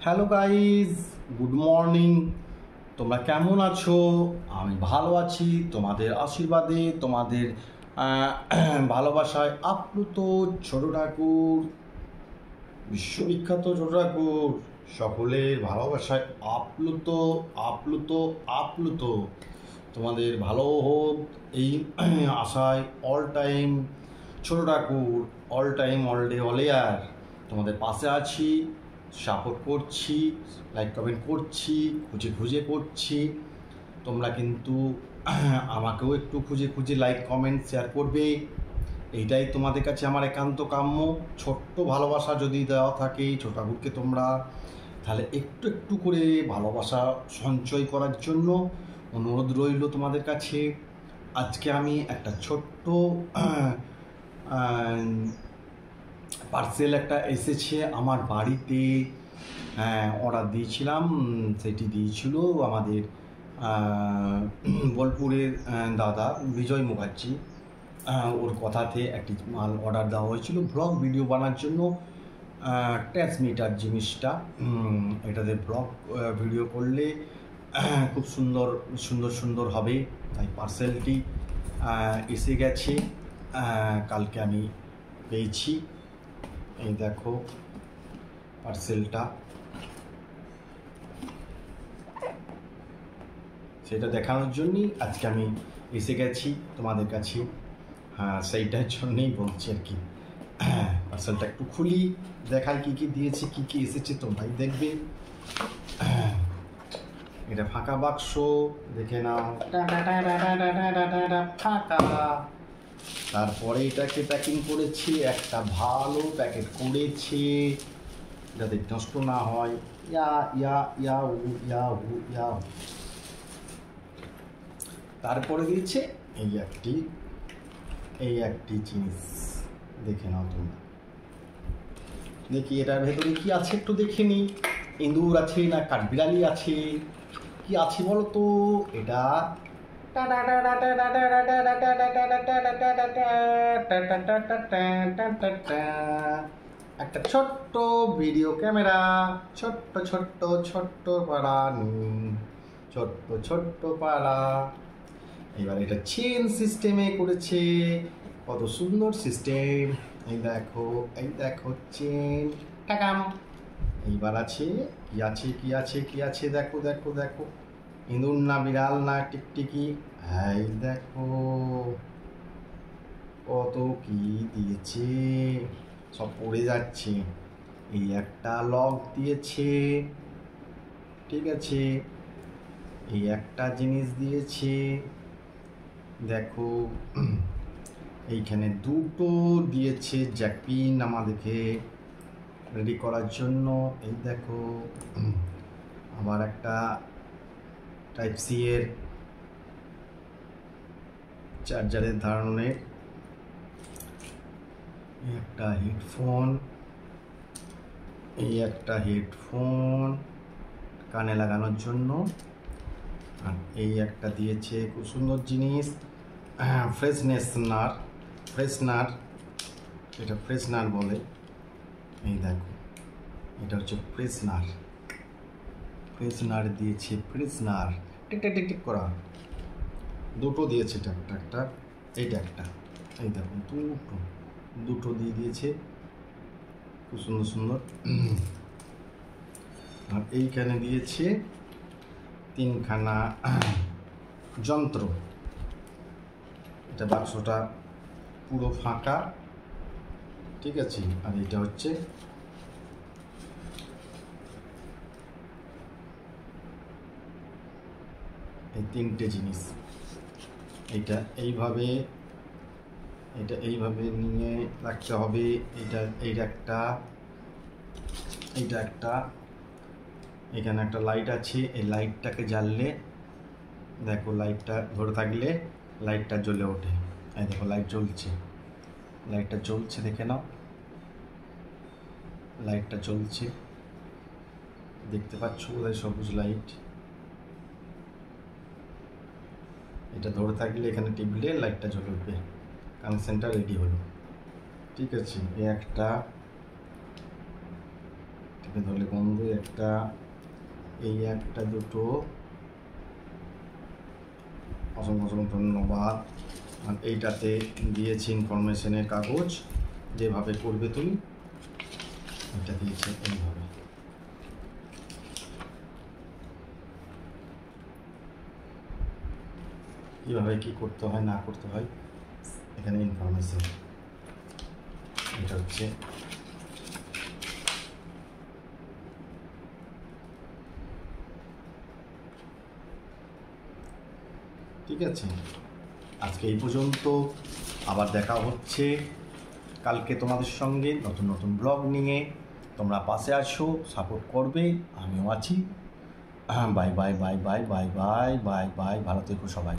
Hello guys, good morning. তোমরা কেমন আছো? আমি ভালো আছি। তোমাদের আশীর্বাদে, তোমাদের ভালোবাসায় আপ্লুত ছোট ঠাকুর, বিশ্ববিখ্যাত ছোট ঠাকুর, সকলের ভালোবাসায় আপ্লুত আপ্লুত আপ্লুত। তোমাদের ভালো হোক এই আশায় অল টাইম ছোট ঠাকুর, all time all day all year তোমাদের পাশে আছি, সাপোর্ট করছি, লাইক কমেন্ট করছি, খুঁজে খুঁজে করছি। তোমরা কিন্তু আমাকেও একটু খুঁজে খুঁজে লাইক কমেন্ট শেয়ার করবে, এইটাই তোমাদের কাছে আমার একান্ত কাম্য। ছোট্ট ভালোবাসা যদি দেওয়া থাকে ছোট ঠাকুরকে তোমরা, তাহলে একটু একটু করে ভালোবাসা সঞ্চয় করার জন্য অনুরোধ রইল তোমাদের কাছে। আজকে আমি একটা ছোট্ট পার্সেল একটা এসেছে আমার বাড়িতে, অর্ডার দিয়েছিলাম। সেটি দিয়েছিল আমাদের বোলপুরের দাদা বিজয় মুখার্জি। ওর কথাতে একটি মাল অর্ডার দেওয়া হয়েছিল ব্লগ ভিডিও বানার জন্য। ট্রান্সমিটার জিনিসটা, এটাতে ব্লগ ভিডিও করলে খুব সুন্দর সুন্দর সুন্দর হবে। তাই পার্সেলটি এসে গেছে, কালকে আমি পেয়েছি। এই দেখো পার্সেলটা, সেটা দেখানোর জন্যই আজকে আমি এসে গেছি তোমাদের কাছে। সেইটার জন্যই বলছি আর কি। পার্সেলটা একটু খুলি, দেখাই কী কী দিয়েছে, কী কী এসেছে, তোমরাই দেখবে। এটা ফাঁকা বাক্স, দেখে নাও, ফাঁকা। তারপরে এটাকে প্যাকিং করেছি, একটা ভালো প্যাকেট করেছে যাতে নষ্ট না হয়। তারপরে দিয়েছে এই একটি জিনিস, দেখে নাও তোমরা। দেখি এটার ভেতরে কি আছে, একটু দেখে নি। ইঁদুর আছে না কাঠবিড়ালি আছে, কি আছে বলো তো? এটা একটা ছোট্ট ভিডিও ক্যামেরা, ছোট্ট ছোট্ট ছোট্ট পাড়া, ছোট্ট ছোট্ট পাড়া। এবার এটা চেন সিস্টেমে করেছে, কত সুন্দর সিস্টেম। এই দেখো চেন, টাকাম। এইবার আছে কি আছে কি আছে কি আছে, দেখো দেখো দেখো, ইঁদুর না বিড়াল না টিকটিকি। এই দেখো কত কি দিয়েছে, সব পড়ে যাচ্ছে। এই একটা লক দিয়েছে, ঠিক আছে। এই একটা জিনিস দিয়েছে, দেখো। এইখানে দুটো দিয়েছে জ্যাকপিন আমাদেরকে রেডি করার জন্য। এই দেখো, আবার একটা টাইপ সি এর চার্জারের ধরনের, একটা হেডফোন, এই একটা হেডফোন কানে লাগানোর জন্য। আর এই একটা দিয়েছে খুব সুন্দর জিনিস, ফ্রেশনার, এটা ফ্রেশনার বলে। এই দেখো, এটা হচ্ছে ফ্রেশনার দিয়েছে, freshener tick tick tick tick করা। দুটো দিয়েছে, একটা এইটা একটা, এই দেখো দুটো দিয়ে দিয়েছে, খুব সুন্দর সুন্দর। আর এইখানে দিয়েছে তিনখানা যন্ত্র। এটা বাক্সটা পুরো ফাঁকা, ঠিক আছে। আর এটা হচ্ছে এই তিনটে জিনিস। এটা এইভাবে নিয়ে রাখতে হবে। এইটা একটা, এখানে একটা লাইট আছে। এই লাইটটাকে জ্বাললে, দেখো লাইটটা ধরে থাকলে লাইটটা জ্বলে ওঠে। এই দেখো লাইটটা জ্বলছে, দেখে নাও, লাইটটা জ্বলছে, দেখতে পাচ্ছ বোধহয়, সবুজ লাইট। এটা ধরে থাকলে এখানে টিপলে লাইটটা জ্বলে উঠবে, কানেকশনটা রেডি হলো, ঠিক আছে। এই একটা, ঠিক চেপে ধরলে বন্ধু একটা, এই একটা দুটো, অসংখ্য অসংখ্য ধন্যবাদ। আর এইটাতে দিয়েছি ইনফরমেশনের কাগজ, যেভাবে করবে তুমি এটা দিয়েছে এইভাবে। কীভাবে কী করতে হয় না করতে হয় এখানে ইনফরমেশন। এটা হচ্ছে ঠিক আছে। আজকে এই পর্যন্ত, আবার দেখা হচ্ছে কালকে তোমাদের সঙ্গে নতুন নতুন ব্লগ নিয়ে। তোমরা পাশে আছো, সাপোর্ট করবে, আমিও আছি। Bye bye bye bye bye bye bye bye, ভালো থেকো সবাই।